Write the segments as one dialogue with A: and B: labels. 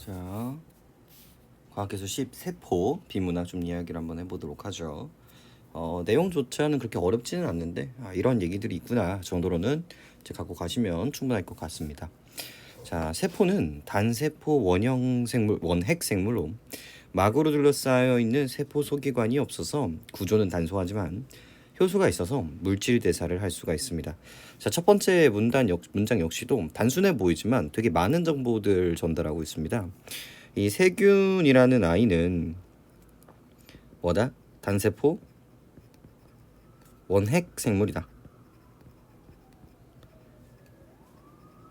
A: 자, 과학기술 10 세포 비문학 좀 이야기를 한번 해보도록 하죠. 내용조차는 그렇게 어렵지는 않는데 이런 얘기들이 있구나 정도로는 이제 갖고 가시면 충분할 것 같습니다. 자, 세포는 단세포 원형 생물, 원핵 생물로 막으로 둘러싸여 있는 세포 소기관이 없어서 구조는 단소하지만 효소가 있어서 물질 대사를 할 수가 있습니다. 자, 첫 번째 문장 역시도 단순해 보이지만 되게 많은 정보들 전달하고 있습니다. 이 세균이라는 아이는 뭐다? 단세포 원핵 생물이다.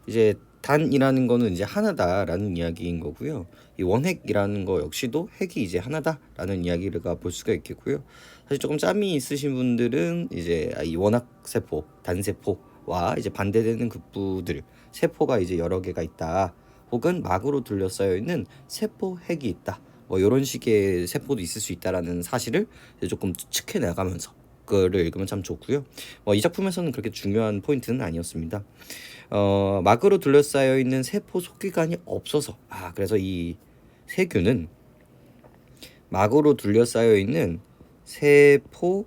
A: 이제 단이라는 거는 이제 하나다라는 이야기인 거고요. 이 원핵이라는 거 역시도 핵이 이제 하나다라는 이야기가 볼 수가 있겠고요. 사실 조금 짬이 있으신 분들은 이제 이 원핵 세포, 단세포와 이제 반대되는 극부들 세포가 이제 여러 개가 있다. 혹은 막으로 둘러싸여 있는 세포 핵이 있다. 뭐 이런 식의 세포도 있을 수 있다라는 사실을 조금 추측해 나가면서 그를 읽으면 참 좋고요. 이 작품에서는 그렇게 중요한 포인트는 아니었습니다. 막으로 둘러싸여 있는 세포 소기관이 없어서 그래서 이 세균은 막으로 둘러싸여 있는 세포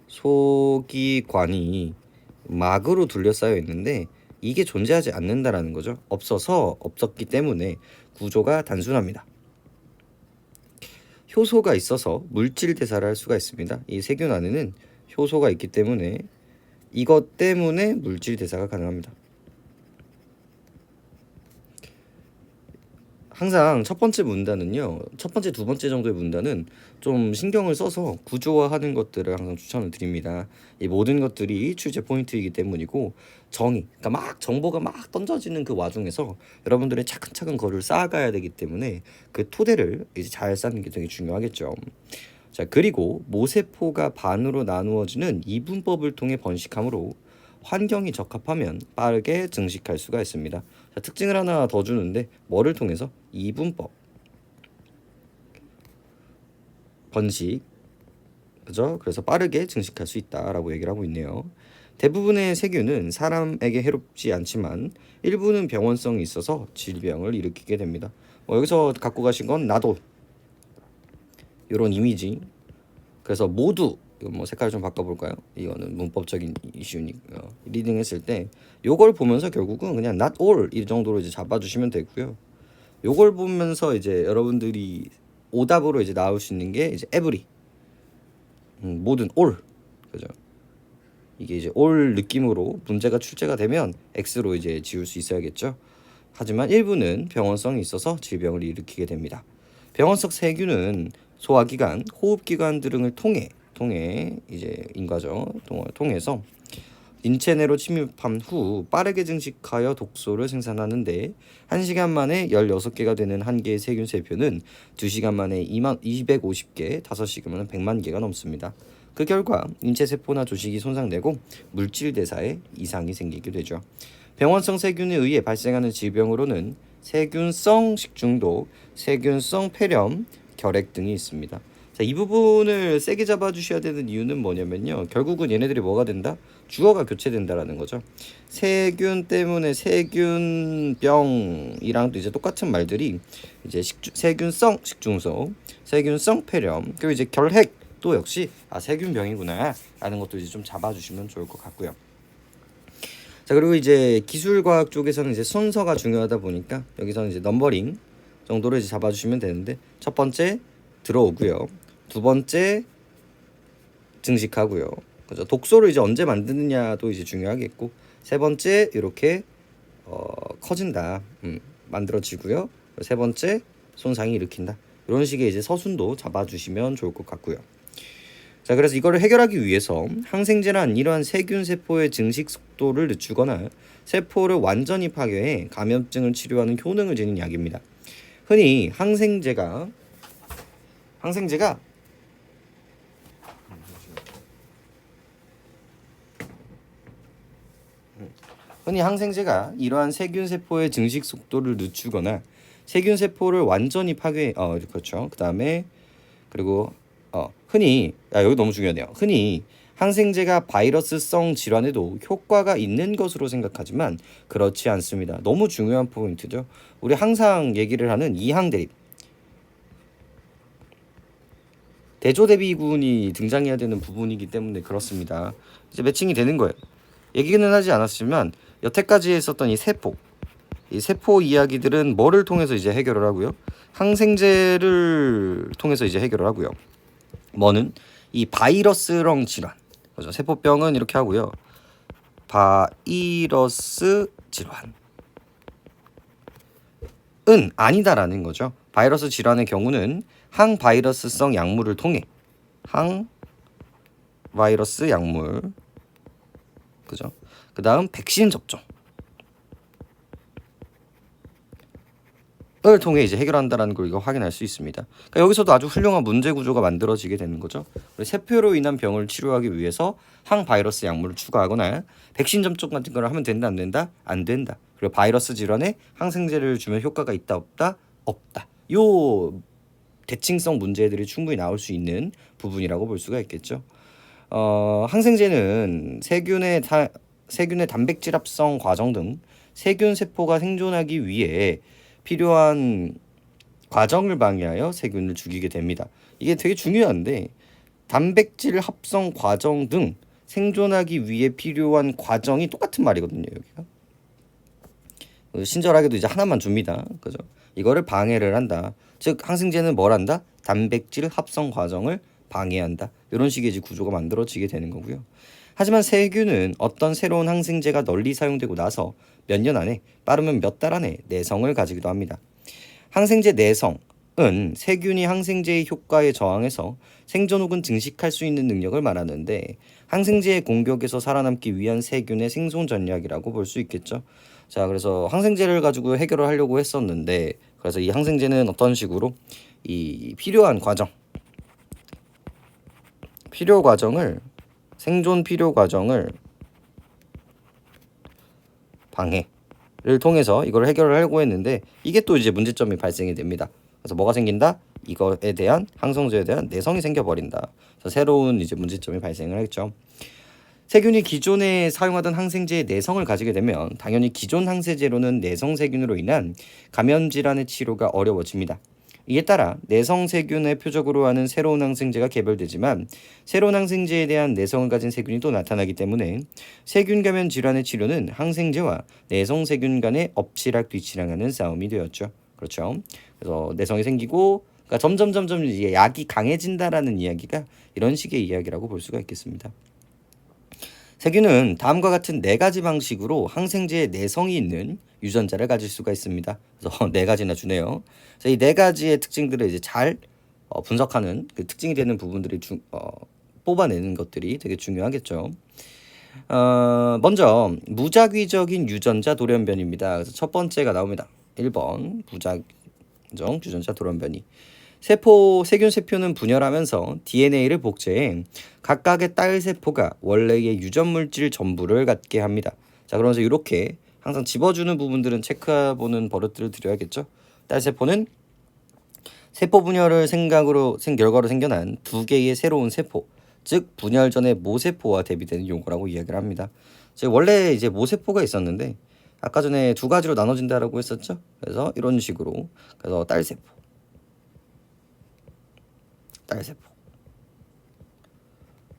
A: 소기관이 막으로 둘러싸여 있는데 이게 존재하지 않는다라는 거죠. 없었기 때문에 구조가 단순합니다. 효소가 있어서 물질 대사를 할 수가 있습니다. 이 세균 안에는 효소가 있기 때문에 이것 때문에 물질 대사가 가능합니다. 항상 첫 번째 문단은요, 첫 번째, 두 번째 정도의 문단은 좀 신경을 써서 구조화하는 것들을 항상 추천을 드립니다. 이 모든 것들이 취재 포인트이기 때문이고 그러니까 막 정보가 막 던져지는 그 와중에서 여러분들의 차근차근 거를 쌓아가야 되기 때문에 그 토대를 이제 잘 쌓는 게 되게 중요하겠죠. 자, 그리고 모세포가 반으로 나누어지는 이분법을 통해 번식하므로 환경이 적합하면 빠르게 증식할 수가 있습니다. 자, 특징을 하나 더 주는데 뭐를 통해서? 이분법 번식, 그죠? 그래서 빠르게 증식할 수 있다라고 얘기를 하고 있네요. 대부분의 세균은 사람에게 해롭지 않지만 일부는 병원성이 있어서 질병을 일으키게 됩니다. 여기서 갖고 가신 건 나도 이런 이미지. 그래서 모두 색깔 좀 바꿔볼까요? 이거는 문법적인 이슈니까 리딩했을 때 요걸 보면서 결국은 그냥 not all 이 정도로 이제 잡아주시면 되고요. 요걸 보면서 이제 여러분들이 오답으로 이제 나올 수 있는 게 이제 every, 모든 all, 그죠? 이게 이제 all 느낌으로 문제가 출제가 되면 X로 이제 지울 수 있어야겠죠. 하지만 일부는 병원성이 있어서 질병을 일으키게 됩니다. 병원성 세균은 소화기관, 호흡기관 등을 통해 이제 인과죠. 통해서 인체 내로 침입한 후 빠르게 증식하여 독소를 생산하는데 1시간 만에 16개가 되는 한 개의 세균 세포는 2시간 만에 250개, 5시간 만에 100만 개가 넘습니다. 그 결과 인체 세포나 조직이 손상되고 물질 대사에 이상이 생기게 되죠. 병원성 세균에 의해 발생하는 질병으로는 세균성 식중독, 세균성 폐렴, 결핵 등이 있습니다. 자, 이 부분을 세게 잡아주셔야 되는 이유는 뭐냐면요. 결국은 얘네들이 뭐가 된다? 주어가 교체된다라는 거죠. 세균 때문에 세균병이랑도 이제 똑같은 말들이 이제 세균성 식중독, 세균성 폐렴, 그리고 이제 결핵 또 역시 세균병이구나 라는 것도 이제 좀 잡아주시면 좋을 것 같고요. 자, 그리고 이제 기술과학 쪽에서는 이제 순서가 중요하다 보니까 여기서는 이제 넘버링 정도로 이제 잡아주시면 되는데 첫 번째 들어오고요. 두 번째 증식하고요. 그죠? 독소를 이제 언제 만드느냐도 이제 중요하겠고 세 번째 이렇게 커진다, 만들어지고요. 세 번째 손상이 일으킨다. 이런 식의 이제 서순도 잡아주시면 좋을 것 같고요. 자, 그래서 이거를 해결하기 위해서 항생제란 이러한 세균 세포의 증식 속도를 늦추거나 세포를 완전히 파괴해 감염증을 치료하는 효능을 지닌 약입니다. 흔히 항생제가 이러한 세균 세포의 증식 속도를 늦추거나 세균 세포를 완전히 파괴, 그렇죠. 그다음에 그리고 흔히 여기 너무 중요하네요. 흔히 항생제가 바이러스성 질환에도 효과가 있는 것으로 생각하지만 그렇지 않습니다. 너무 중요한 포인트죠. 우리 항상 얘기를 하는 이항대립, 대조대비군이 등장해야 되는 부분이기 때문에 그렇습니다. 이제 매칭이 되는 거예요. 얘기는 하지 않았지만 여태까지 했었던 이 세포 이야기들은 뭐를 통해서 이제 해결을 하고요? 항생제를 통해서 이제 해결을 하고요. 뭐는 이 바이러스성 질환, 그죠? 세포병은 이렇게 하고요. 바이러스 질환은 아니다라는 거죠. 바이러스 질환의 경우는 항바이러스성 약물을 통해 항바이러스 약물, 그죠? 그 다음 백신 접종을 통해 이제 해결한다라는 걸 이거 확인할 수 있습니다. 그러니까 여기서도 아주 훌륭한 문제 구조가 만들어지게 되는 거죠. 세포로 인한 병을 치료하기 위해서 항바이러스 약물을 추가하거나 백신 접종 같은 걸 하면 된다 안 된다? 안 된다. 그리고 바이러스 질환에 항생제를 주면 효과가 있다 없다? 없다. 요 대칭성 문제들이 충분히 나올 수 있는 부분이라고 볼 수가 있겠죠. 항생제는 세균의 단백질 합성 과정 등 세균 세포가 생존하기 위해 필요한 과정을 방해하여 세균을 죽이게 됩니다. 이게 되게 중요한데 단백질 합성 과정 등 생존하기 위해 필요한 과정이 똑같은 말이거든요. 여기가 친절하게도 이제 하나만 줍니다. 그죠? 이거를 방해를 한다. 즉 항생제는 뭘 한다? 단백질 합성 과정을 방해한다. 이런 식의 이제 구조가 만들어지게 되는 거고요. 하지만 세균은 어떤 새로운 항생제가 널리 사용되고 나서 몇 년 안에, 빠르면 몇 달 안에 내성을 가지기도 합니다. 항생제 내성은 세균이 항생제의 효과에 저항해서 생존 혹은 증식할 수 있는 능력을 말하는데 항생제의 공격에서 살아남기 위한 세균의 생존 전략이라고 볼 수 있겠죠. 자, 그래서 항생제를 가지고 해결을 하려고 했었는데 그래서 이 항생제는 어떤 식으로 이 생존 필요 과정을 방해를 통해서 이걸 해결을 하려고 했는데 이게 또 이제 문제점이 발생이 됩니다. 그래서 뭐가 생긴다? 이거에 대한 항생제에 대한 내성이 생겨버린다. 그래서 새로운 이제 문제점이 발생을 했죠. 세균이 기존에 사용하던 항생제의 내성을 가지게 되면 당연히 기존 항생제로는 내성 세균으로 인한 감염 질환의 치료가 어려워집니다. 이에 따라 내성 세균을 표적으로 하는 새로운 항생제가 개발되지만 새로운 항생제에 대한 내성을 가진 세균이 또 나타나기 때문에 세균 감염 질환의 치료는 항생제와 내성 세균 간의 엎치락 뒤치락하는 싸움이 되었죠. 그렇죠. 그래서 내성이 생기고 그러니까 점점 이제 약이 강해진다라는 이야기가 이런 식의 이야기라고 볼 수가 있겠습니다. 세균은 다음과 같은 네 가지 방식으로 항생제에 내성이 있는 유전자를 가질 수가 있습니다. 그래서 네 가지나 주네요. 그래서 이 네 가지의 특징들을 이제 잘 분석하는 그 특징이 되는 부분들이 뽑아내는 것들이 되게 중요하겠죠. 먼저 무작위적인 유전자 돌연변입니다. 그래서 첫 번째가 나옵니다. 1번 무작정 유전자 돌연변이. 세균 세포는 분열하면서 DNA를 복제해 각각의 딸 세포가 원래의 유전 물질 전부를 갖게 합니다. 자, 그러면서 이렇게 항상 집어주는 부분들은 체크해보는 버릇들을 드려야겠죠. 딸 세포는 세포 분열을 결과로 생겨난 두 개의 새로운 세포, 즉 분열 전의 모세포와 대비되는 용어라고 이야기를 합니다. 즉 원래 이제 모세포가 있었는데 아까 전에 두 가지로 나눠진다라고 했었죠. 그래서 이런 식으로 그래서 딸 세포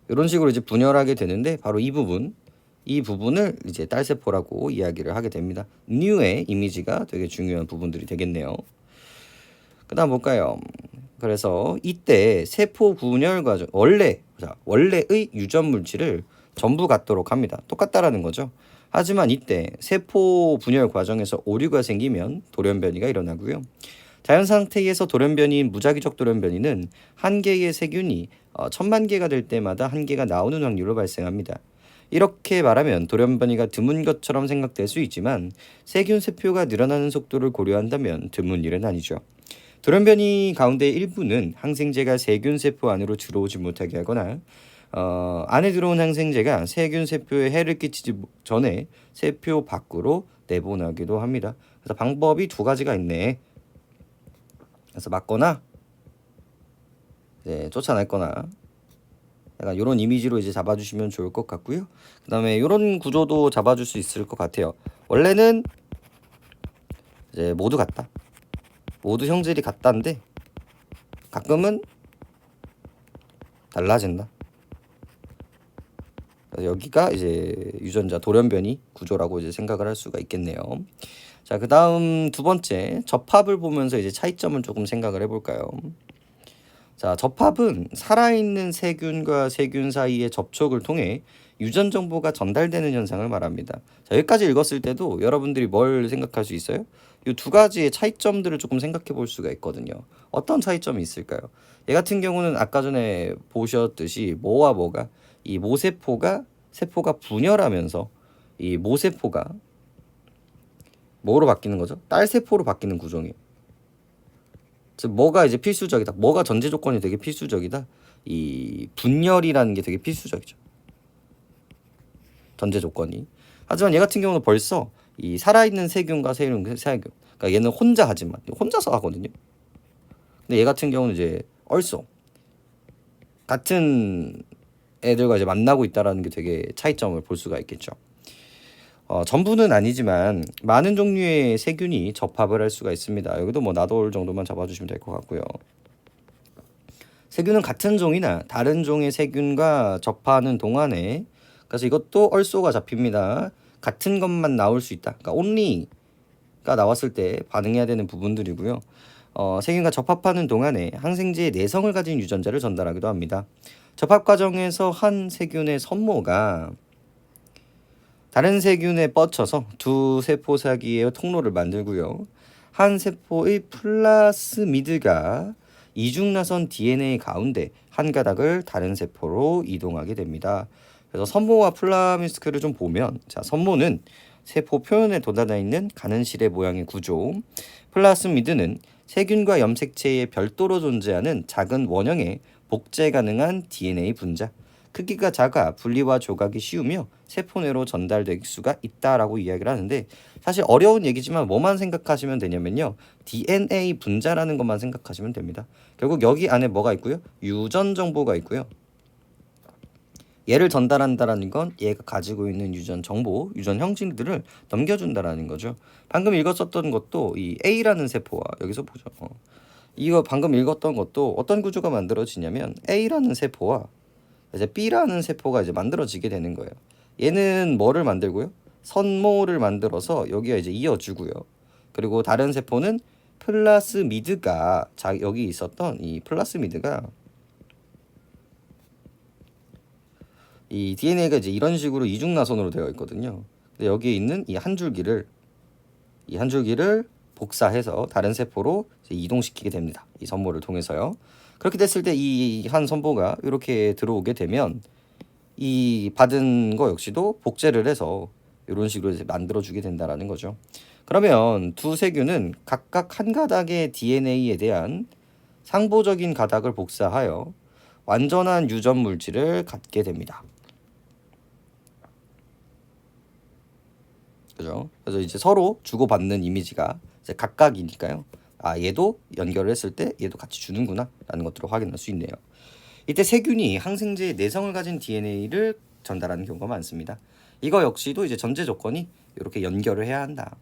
A: 이런 식으로 이제 분열하게 되는데 바로 이 부분을 이제 딸세포라고 이야기를 하게 됩니다. new의 이미지가 되게 중요한 부분들이 되겠네요. 그 다음 볼까요? 그래서 이때 세포 분열 과정 원래의 유전 물질을 전부 갖도록 합니다. 똑같다라는 거죠. 하지만 이때 세포 분열 과정에서 오류가 생기면 돌연변이가 일어나고요. 자연 상태에서 돌연변이인 무작위적 돌연변이는 한 개의 세균이 1000만 개가 될 때마다 한 개가 나오는 확률로 발생합니다. 이렇게 말하면 돌연변이가 드문 것처럼 생각될 수 있지만 세균 세포가 늘어나는 속도를 고려한다면 드문 일은 아니죠. 돌연변이 가운데 일부는 항생제가 세균 세포 안으로 들어오지 못하게 하거나 안에 들어온 항생제가 세균 세포에 해를 끼치지 전에 세포 밖으로 내보내기도 합니다. 그래서 방법이 두 가지가 있네. 그래서 막거나 쫓아냈거나 약간 이런 이미지로 이제 잡아주시면 좋을 것 같고요. 그다음에 이런 구조도 잡아줄 수 있을 것 같아요. 원래는 이제 모두 같다. 모두 형질이 같다인데 가끔은 달라진다. 그래서 여기가 이제 유전자 돌연변이 구조라고 이제 생각을 할 수가 있겠네요. 자, 그다음 두 번째 접합을 보면서 이제 차이점을 조금 생각을 해볼까요? 자, 접합은 살아있는 세균과 세균 사이의 접촉을 통해 유전 정보가 전달되는 현상을 말합니다. 자, 여기까지 읽었을 때도 여러분들이 뭘 생각할 수 있어요? 이 두 가지의 차이점들을 조금 생각해 볼 수가 있거든요. 어떤 차이점이 있을까요? 얘 같은 경우는 아까 전에 보셨듯이 뭐와 뭐가 이 모세포가 세포가 분열하면서 이 모세포가 뭐로 바뀌는 거죠? 딸세포로 바뀌는 구조이에요. 즉 뭐가 이제 필수적이다. 뭐가 전제 조건이 되게 필수적이다. 이 분열이라는 게 되게 필수적이죠. 전제 조건이. 하지만 얘 같은 경우는 벌써 이 살아있는 세균과 세균, 그러니까 얘는 혼자 하지만 혼자서 하거든요. 근데 얘 같은 경우는 이제 얼쏘 같은 애들과 이제 만나고 있다라는 게 되게 차이점을 볼 수가 있겠죠. 전부는 아니지만 많은 종류의 세균이 접합을 할 수가 있습니다. 여기도 뭐 나돌 정도만 잡아주시면 될 것 같고요. 세균은 같은 종이나 다른 종의 세균과 접하는 동안에 그래서 이것도 얼쏘가 잡힙니다. 같은 것만 나올 수 있다. 그러니까 only가 나왔을 때 반응해야 되는 부분들이고요. 세균과 접합하는 동안에 항생제의 내성을 가진 유전자를 전달하기도 합니다. 접합 과정에서 한 세균의 선모가 다른 세균에 뻗쳐서 두 세포 사이의 통로를 만들고요. 한 세포의 플라스미드가 이중나선 DNA 가운데 한 가닥을 다른 세포로 이동하게 됩니다. 그래서 선모와 플라스미드를 좀 보면, 자, 선모는 세포 표면에 돋아나 있는 가는실의 모양의 구조, 플라스미드는 세균과 염색체에 별도로 존재하는 작은 원형의 복제 가능한 DNA 분자. 크기가 작아 분리와 조각이 쉬우며 세포 내로 전달될 수가 있다라고 이야기를 하는데 사실 어려운 얘기지만 뭐만 생각하시면 되냐면요. DNA 분자라는 것만 생각하시면 됩니다. 결국 여기 안에 뭐가 있고요? 유전 정보가 있고요. 얘를 전달한다라는 건 얘가 가지고 있는 유전 정보, 유전 형질들을 넘겨준다라는 거죠. 방금 읽었었던 것도 이 A라는 세포와 여기서 보죠. 이거 방금 읽었던 것도 어떤 구조가 만들어지냐면 A라는 세포와 이제 B라는 세포가 이제 만들어지게 되는 거예요. 얘는 뭐를 만들고요? 선모를 만들어서 여기가 이제 이어주고요. 그리고 다른 세포는 플라스미드가 여기 있었던 이 플라스미드가 이 DNA가 이제 이런 식으로 이중나선으로 되어 있거든요. 근데 여기에 있는 이 한 줄기를 복사해서 다른 세포로 이동시키게 됩니다. 이 선모를 통해서요. 그렇게 됐을 때 이 한 선보가 이렇게 들어오게 되면 이 받은 거 역시도 복제를 해서 이런 식으로 이제 만들어주게 된다라는 거죠. 그러면 두 세균은 각각 한 가닥의 DNA에 대한 상보적인 가닥을 복사하여 완전한 유전 물질을 갖게 됩니다. 그죠? 그래서 이제 서로 주고받는 이미지가 이제 각각이니까요. 아, 얘도 연결을 했을 때 얘도 같이 주는구나 라는 것들을 확인할 수 있네요. 이때 세균이 항생제의 내성을 가진 DNA를 전달하는 경우가 많습니다. 이거 역시도 이제 전제 조건이 이렇게 연결을 해야 한다.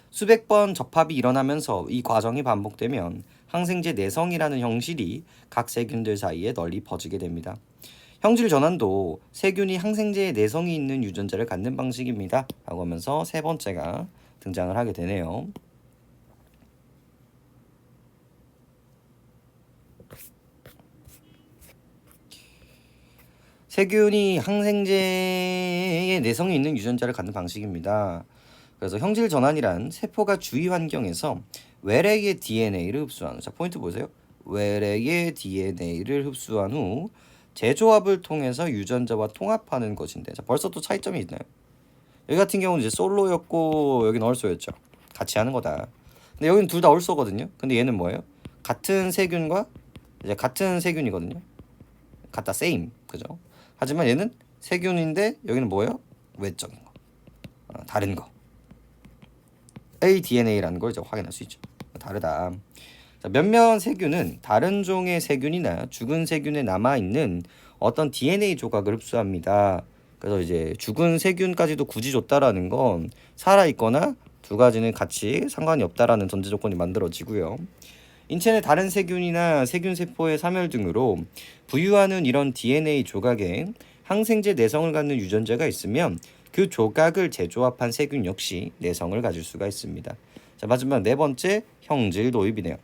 A: 수백 번 접합이 일어나면서 이 과정이 반복되면 항생제 내성이라는 형질이 각 세균들 사이에 널리 퍼지게 됩니다. 형질 전환도 세균이 항생제의 내성이 있는 유전자를 갖는 방식입니다. 라고 하면서 세 번째가 등장을 하게 되네요. 세균이 항생제의 내성이 있는 유전자를 갖는 방식입니다. 그래서 형질 전환이란 세포가 주위 환경에서 외래의 DNA를 흡수한 후, 자, 포인트 보세요. 외래의 DNA를 흡수한 후 재조합을 통해서 유전자와 통합하는 것인데, 자, 벌써 또 차이점이 있나요? 여기 같은 경우는 이제 솔로였고 여기는 얼소였죠. 같이 하는 거다. 근데 여기는 둘 다 얼소거든요. 근데 얘는 뭐예요? 같은 세균과 이제 같은 세균이거든요. 같다, same, 그죠? 하지만 얘는 세균인데 여기는 뭐예요? 외적인 거, 다른 거. ADNA라는 걸 이제 확인할 수 있죠. 다르다. 자, 몇몇 세균은 다른 종의 세균이나 죽은 세균에 남아있는 어떤 DNA 조각을 흡수합니다. 그래서 이제 죽은 세균까지도 굳이 줬다라는 건 살아있거나 두 가지는 같이 상관이 없다라는 전제 조건이 만들어지고요. 인체 내 다른 세균이나 세균 세포의 사멸 등으로 부유하는 이런 DNA 조각에 항생제 내성을 갖는 유전자가 있으면 그 조각을 재조합한 세균 역시 내성을 가질 수가 있습니다. 자, 마지막 네 번째, 형질 도입이네요.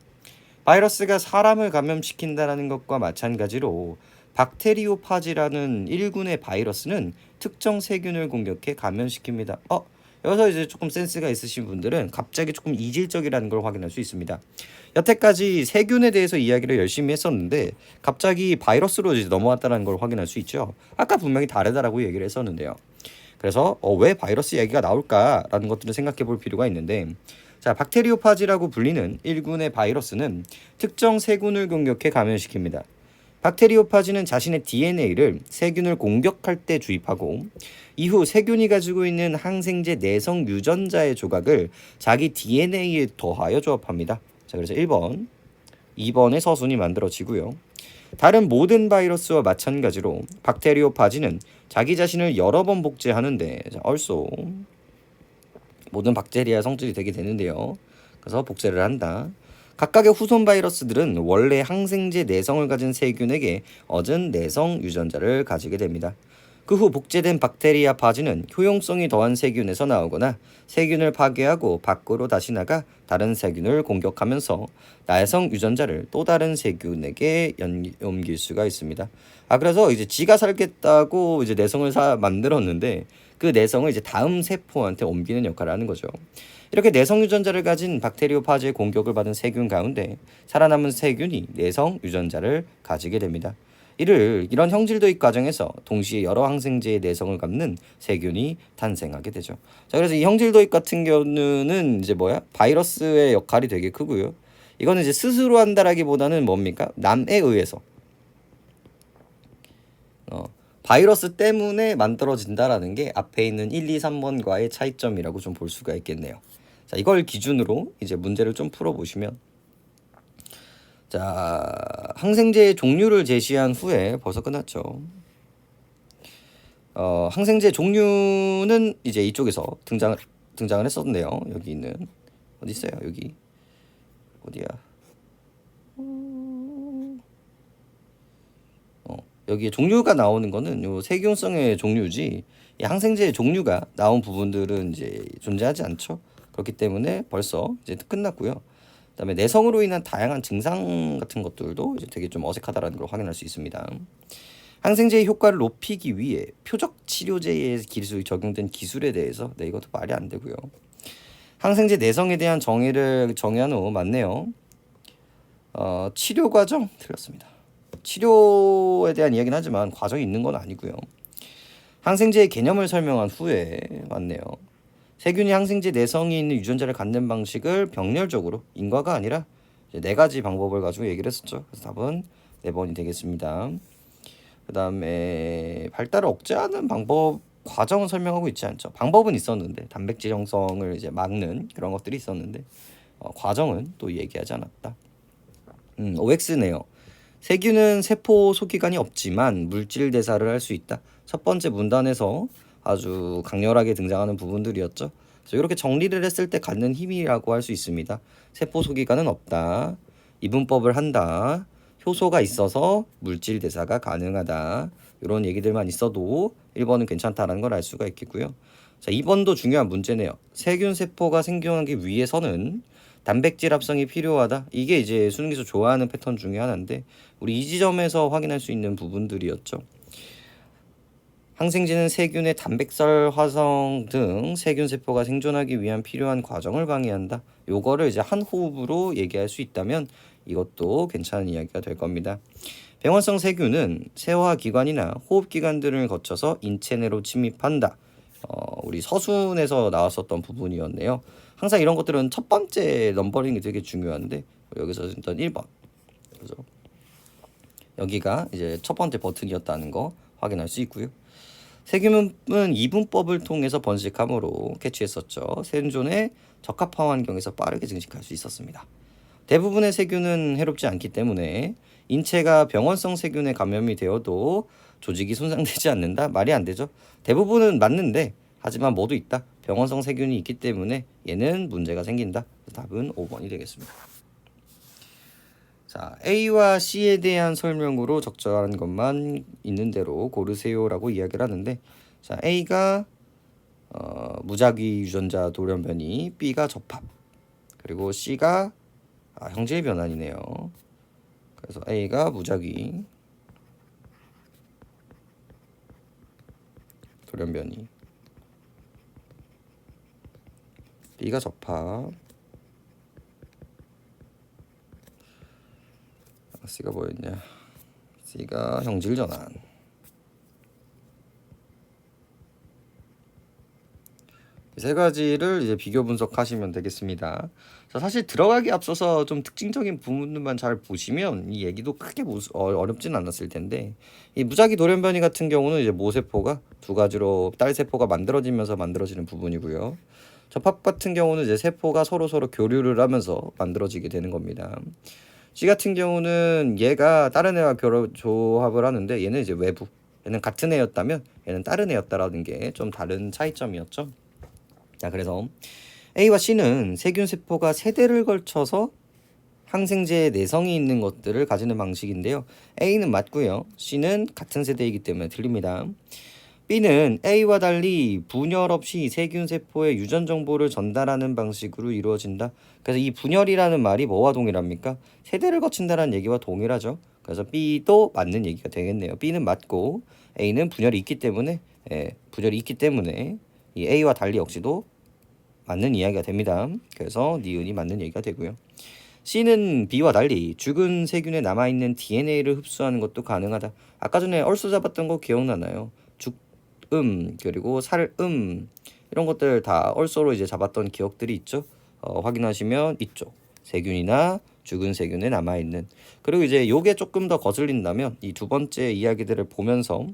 A: 바이러스가 사람을 감염시킨다는 것과 마찬가지로 박테리오파지라는 1군의 바이러스는 특정 세균을 공격해 감염시킵니다. 여기서 이제 조금 센스가 있으신 분들은 갑자기 조금 이질적이라는 걸 확인할 수 있습니다. 여태까지 세균에 대해서 이야기를 열심히 했었는데 갑자기 바이러스로 이제 넘어왔다는 걸 확인할 수 있죠. 아까 분명히 다르다라고 얘기를 했었는데요. 그래서 왜 바이러스 이야기가 나올까라는 것들을 생각해 볼 필요가 있는데, 자, 박테리오파지라고 불리는 1군의 바이러스는 특정 세균을 공격해 감염시킵니다. 박테리오파지는 자신의 DNA를 세균을 공격할 때 주입하고 이후 세균이 가지고 있는 항생제 내성 유전자의 조각을 자기 DNA에 더하여 조합합니다. 자, 그래서 1번, 2번의 서순이 만들어지고요. 다른 모든 바이러스와 마찬가지로 박테리오파지는 자기 자신을 여러 번 복제하는데, 자, also 모든 박테리아 성질이 되게 되는데요. 그래서 복제를 한다. 각각의 후손 바이러스들은 원래 항생제 내성을 가진 세균에게 얻은 내성 유전자를 가지게 됩니다. 그 후 복제된 박테리아 파지는 효용성이 더한 세균에서 나오거나 세균을 파괴하고 밖으로 다시 나가 다른 세균을 공격하면서 내성 유전자를 또 다른 세균에게 옮길 수가 있습니다. 그래서 이제 지가 살겠다고 이제 내성을 만들었는데 그 내성을 이제 다음 세포한테 옮기는 역할을 하는 거죠. 이렇게 내성 유전자를 가진 박테리오파지의 공격을 받은 세균 가운데 살아남은 세균이 내성 유전자를 가지게 됩니다. 이런 형질 도입 과정에서 동시에 여러 항생제의 내성을 갖는 세균이 탄생하게 되죠. 자, 그래서 이 형질 도입 같은 경우는 이제 바이러스의 역할이 되게 크고요. 이거는 이제 스스로 한다라기보다는 뭡니까? 남에 의해서 바이러스 때문에 만들어진다라는 게 앞에 있는 1, 2, 3번과의 차이점이라고 좀 볼 수가 있겠네요. 자, 이걸 기준으로 이제 문제를 좀 풀어보시면, 자, 항생제의 종류를 제시한 후에 벌써 끝났죠. 항생제 종류는 이제 이쪽에서 등장을 했었는데요. 여기 있는 어디 있어요? 여기 어디야? 여기에 종류가 나오는 거는 요 세균성의 종류지, 이 항생제의 종류가 나온 부분들은 이제 존재하지 않죠. 그렇기 때문에 벌써 이제 끝났고요. 그다음에 내성으로 인한 다양한 증상 같은 것들도 이제 되게 좀 어색하다라는 걸 확인할 수 있습니다. 항생제의 효과를 높이기 위해 표적 치료제의 기술이 적용된 기술에 대해서 이것도 말이 안 되고요. 항생제 내성에 대한 정의를 정의한 후 맞네요. 치료 과정 틀렸습니다. 치료에 대한 이야기는 하지만 과정이 있는 건 아니고요. 항생제의 개념을 설명한 후에 맞네요. 세균이 항생제 내성이 있는 유전자를 갖는 방식을 병렬적으로 인과가 아니라 이제 네 가지 방법을 가지고 얘기를 했었죠. 그래서 답은 4번이 되겠습니다. 그 다음에 발달을 억제하는 방법 과정은 설명하고 있지 않죠. 방법은 있었는데 단백질 형성을 이제 막는 그런 것들이 있었는데 과정은 또 얘기하지 않았다. OX네요. 세균은 세포 소기관이 없지만 물질 대사를 할 수 있다. 첫 번째 문단에서 아주 강렬하게 등장하는 부분들이었죠. 그래서 이렇게 정리를 했을 때 갖는 힘이라고 할 수 있습니다. 세포 소기관은 없다. 이분법을 한다. 효소가 있어서 물질 대사가 가능하다. 이런 얘기들만 있어도 1번은 괜찮다라는 걸 알 수가 있겠고요. 자, 2번도 중요한 문제네요. 세균 세포가 생존하기 위해서는 단백질 합성이 필요하다. 이게 이제 수능에서 좋아하는 패턴 중에 하나인데 우리 이 지점에서 확인할 수 있는 부분들이었죠. 항생제는 세균의 단백질 화성 등 세균 세포가 생존하기 위한 필요한 과정을 방해한다. 요거를 이제 한 호흡으로 얘기할 수 있다면 이것도 괜찮은 이야기가 될 겁니다. 병원성 세균은 세화기관이나 호흡기관들을 거쳐서 인체 내로 침입한다. 우리 서순에서 나왔었던 부분이었네요. 항상 이런 것들은 첫 번째 넘버링이 되게 중요한데 여기서 일단 1번. 그죠? 여기가 이제 첫 번째 버튼이었다는 거 확인할 수 있고요. 세균은 이분법을 통해서 번식함으로 캐치했었죠. 생존에 적합한 환경에서 빠르게 증식할 수 있었습니다. 대부분의 세균은 해롭지 않기 때문에 인체가 병원성 세균에 감염이 되어도 조직이 손상되지 않는다? 말이 안 되죠. 대부분은 맞는데 하지만 모두 있다. 병원성 세균이 있기 때문에 얘는 문제가 생긴다. 답은 5번이 되겠습니다. 자, A와 C에 대한 설명으로 적절한 것만 있는 대로 고르세요라고 이야기를 하는데, 자, A가 무작위 유전자 돌연변이, B가 접합, 그리고 C가 형질 변환이네요. 그래서 A가 무작위 돌연변이, B가 접합, C가 뭐였냐? C가 형질 전환. 이 세 가지를 이제 비교 분석하시면 되겠습니다. 자, 사실 들어가기 앞서서 좀 특징적인 부분들만 잘 보시면 이 얘기도 크게 어렵진 않았을 텐데, 이 무작위 돌연변이 같은 경우는 이제 모세포가 두 가지로 딸 세포가 만들어지면서 만들어지는 부분이고요. 접합 같은 경우는 이제 세포가 서로 교류를 하면서 만들어지게 되는 겁니다. C 같은 경우는 얘가 다른 애와 조합을 하는데 얘는 이제 외부, 얘는 같은 애였다면 얘는 다른 애였다라는 게 좀 다른 차이점이었죠. 자, 그래서 A와 C는 세균 세포가 세대를 걸쳐서 항생제의 내성이 있는 것들을 가지는 방식인데요. A는 맞고요. C는 같은 세대이기 때문에 틀립니다. B는 A와 달리 분열 없이 세균 세포의 유전 정보를 전달하는 방식으로 이루어진다. 그래서 이 분열이라는 말이 뭐와 동일합니까? 세대를 거친다는 얘기와 동일하죠. 그래서 B도 맞는 얘기가 되겠네요. B는 맞고 A는 분열이 있기 때문에 이 A와 달리 역시도 맞는 이야기가 됩니다. 그래서 니은이 맞는 얘기가 되고요. C는 B와 달리 죽은 세균에 남아있는 DNA를 흡수하는 것도 가능하다. 아까 전에 얼쏘 잡았던 거 기억나나요? 그리고 이런 것들 다 얼쏘로 이제 잡았던 기억들이 있죠. 확인하시면 이쪽 세균이나 죽은 세균에 남아있는, 그리고 이제 요게 조금 더 거슬린다면 이 두 번째 이야기들을 보면서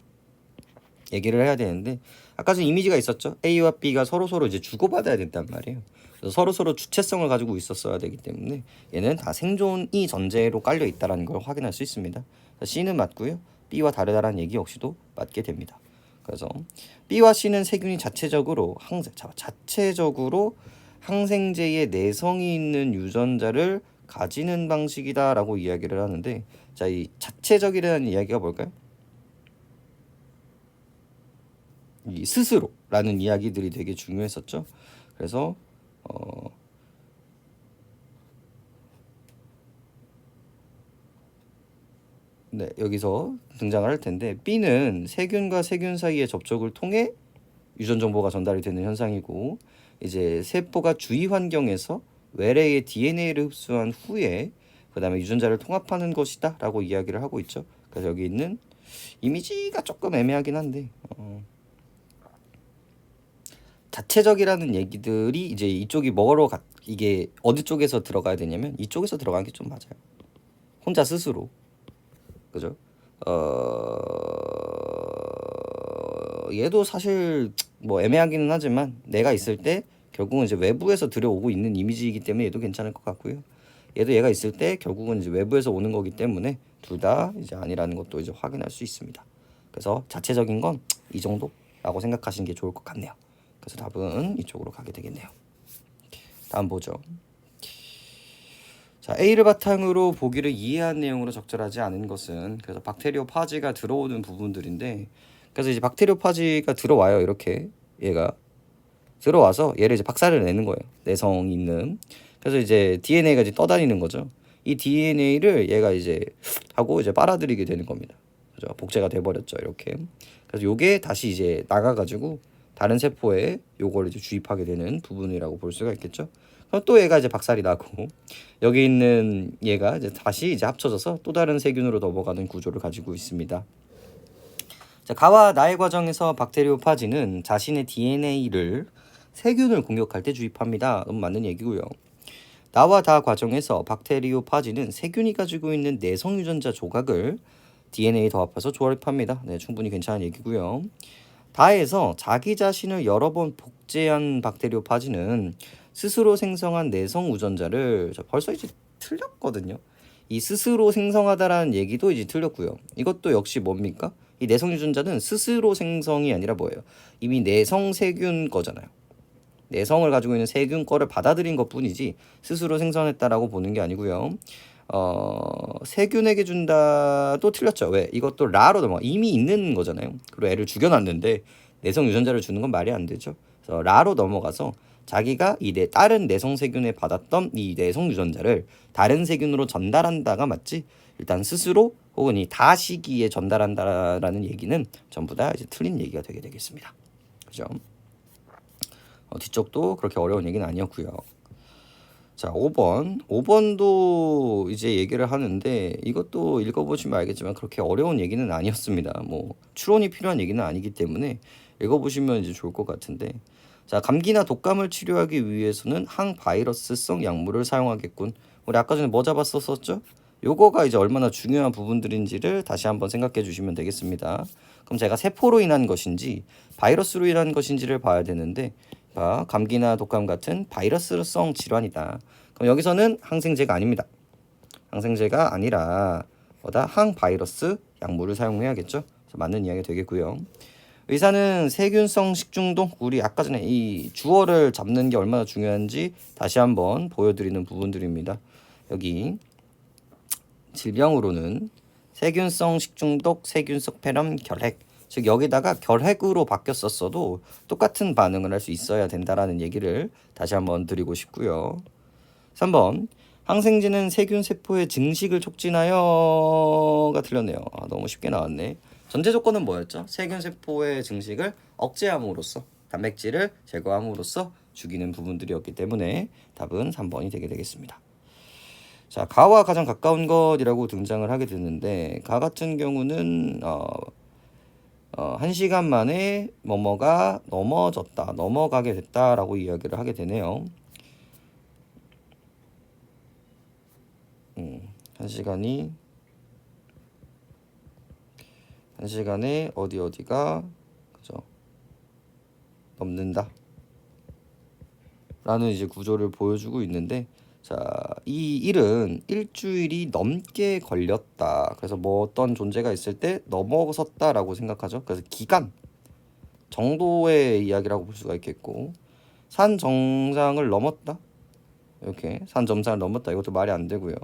A: 얘기를 해야 되는데, 아까 전 이미지가 있었죠. A와 B가 서로 이제 주고받아야 된단 말이에요. 그래서 서로 주체성을 가지고 있었어야 되기 때문에 얘는 다 생존이 전제로 깔려 있다라는 걸 확인할 수 있습니다. C는 맞고요. B와 다르다라는 얘기 역시도 맞게 됩니다. 그래서 B와 C는 세균이 자체적으로 항생제의 내성이 있는 유전자를 가지는 방식이다라고 이야기를 하는데, 자, 이 자체적이라는 이야기가 뭘까요? 이 스스로라는 이야기들이 되게 중요했었죠. 그래서 네, 여기서 등장을 할 텐데, B는 세균과 세균 사이의 접촉을 통해 유전 정보가 전달이 되는 현상이고, 이제 세포가 주위 환경에서 외래의 DNA를 흡수한 후에 그다음에 유전자를 통합하는 것이다라고 이야기를 하고 있죠. 그래서 여기 있는 이미지가 조금 애매하긴 한데, 자체적이라는 얘기들이 이제 이쪽이 이게 어디 쪽에서 들어가야 되냐면 이쪽에서 들어가는 게 좀 맞아요. 혼자 스스로, 그죠? 얘도 사실 뭐 애매하기는 하지만 내가 있을 때 결국은 이제 외부에서 들여오고 있는 이미지이기 때문에 얘도 괜찮을 것 같고요. 얘가 있을 때 결국은 이제 외부에서 오는 거기 때문에 둘 다 이제 아니라는 것도 이제 확인할 수 있습니다. 그래서 자체적인 건 이 정도라고 생각하시는 게 좋을 것 같네요. 그래서 답은 이쪽으로 가게 되겠네요. 다음 보죠. 자, A를 바탕으로 보기를 이해한 내용으로 적절하지 않은 것은, 그래서 박테리오파지가 들어오는 부분들인데, 그래서 이제 박테리오파지가 들어와요. 이렇게 얘가 들어와서 얘를 이제 박살을 내는 거예요. 내성 있는. 그래서 이제 DNA가 이제 떠다니는 거죠. 이 DNA를 얘가 이제 하고 이제 빨아들이게 되는 겁니다. 그죠? 복제가 돼버렸죠. 이렇게. 그래서 요게 다시 이제 나가가지고 다른 세포에 요걸 이제 주입하게 되는 부분이라고 볼 수가 있겠죠. 그럼 또 얘가 이제 박살이 나고 여기 있는 얘가 이제 다시 이제 합쳐져서 또 다른 세균으로 넘어가는 구조를 가지고 있습니다. 자, 가와 나의 과정에서 박테리오파지는 자신의 DNA를 세균을 공격할 때 주입합니다. 맞는 얘기고요. 나와 다 과정에서 박테리오파지는 세균이 가지고 있는 내성 유전자 조각을 DNA 더 합해서 조합합니다. 네, 충분히 괜찮은 얘기고요. 다에서 자기 자신을 여러 번 복제한 박테리오파지는 스스로 생성한 내성 유전자를 벌써 이제 틀렸거든요. 이 스스로 생성하다라는 얘기도 이제 틀렸고요. 이것도 역시 뭡니까? 이 내성 유전자는 스스로 생성이 아니라 뭐예요? 이미 내성 세균 거잖아요. 내성을 가지고 있는 세균 거를 받아들인 것뿐이지 스스로 생성했다라고 보는 게 아니고요. 세균에게 준다도 틀렸죠. 왜? 이것도 라로 넘어 이미 있는 거잖아요. 그리고 애를 죽여놨는데 내성 유전자를 주는 건 말이 안 되죠. 그래서 라로 넘어가서 자기가 다른 내성 세균에 받았던 이 내성 유전자를 다른 세균으로 전달한다가 맞지. 일단 스스로 혹은 이 다시기에 전달한다라는 얘기는 전부 다 이제 틀린 얘기가 되게 되겠습니다. 그죠? 뒤쪽도 그렇게 어려운 얘기는 아니었고요. 자, 5번. 5번도 이제 얘기를 하는데 이것도 읽어보시면 알겠지만 그렇게 어려운 얘기는 아니었습니다. 뭐 추론이 필요한 얘기는 아니기 때문에 읽어보시면 이제 좋을 것 같은데, 자, 감기나 독감을 치료하기 위해서는 항바이러스성 약물을 사용하겠군. 우리 아까 전에 뭐 잡았었죠? 요거가 이제 얼마나 중요한 부분들인지를 다시 한번 생각해 주시면 되겠습니다. 그럼 제가 세포로 인한 것인지 바이러스로 인한 것인지를 봐야 되는데, 감기나 독감 같은 바이러스성 질환이다. 그럼 여기서는 항생제가 아닙니다. 항생제가 아니라 뭐다? 항바이러스 약물을 사용해야겠죠. 그래서 맞는 이야기가 되겠고요. 의사는 세균성 식중독, 우리 아까 전에 이 주어를 잡는 게 얼마나 중요한지 다시 한번 보여드리는 부분들입니다. 여기 질병으로는 세균성 식중독, 세균성 폐렴, 결핵, 즉 여기다가 결핵으로 바뀌었었어도 똑같은 반응을 할 수 있어야 된다라는 얘기를 다시 한번 드리고 싶고요. 3번 항생제는 세균 세포의 증식을 촉진하여가 틀렸네요. 너무 쉽게 나왔네. 전제 조건은 뭐였죠? 세균 세포의 증식을 억제함으로써 단백질을 제거함으로써 죽이는 부분들이었기 때문에 답은 3번이 되게 되겠습니다. 자, 가와 가장 가까운 것이라고 등장을 하게 되는데, 가 같은 경우는 1시간 만에 뭐뭐가 넘어졌다, 넘어가게 됐다라고 이야기를 하게 되네요. 1시간에 어디가 그죠? 넘는다 라는 이제 구조를 보여주고 있는데, 자, 이 일은 일주일이 넘게 걸렸다. 그래서 뭐 어떤 존재가 있을 때 넘어섰다라고 생각하죠. 그래서 기간 정도의 이야기라고 볼 수가 있겠고, 산 정상을 넘었다. 이렇게 산 정상을 넘었다. 이것도 말이 안 되고요.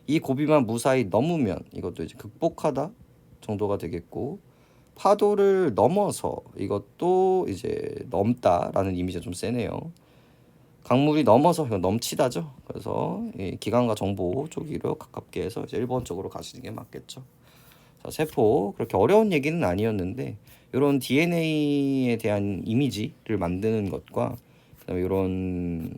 A: 이 고비만 무사히 넘으면 이것도 이제 극복하다 정도가 되겠고, 파도를 넘어서 이것도 이제 넘다라는 이미지가 좀 세네요. 강물이 넘어서 넘치다죠. 그래서 이 기관과 정보 쪽으로 가깝게 해서 이제 1번 쪽으로 가시는 게 맞겠죠. 자, 세포 그렇게 어려운 얘기는 아니었는데 이런 DNA에 대한 이미지를 만드는 것과 그다음에 이런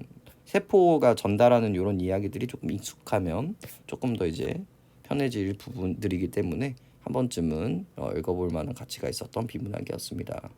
A: 세포가 전달하는 이런 이야기들이 조금 익숙하면 조금 더 이제 편해질 부분들이기 때문에 한 번쯤은 읽어볼 만한 가치가 있었던 비문학이었습니다.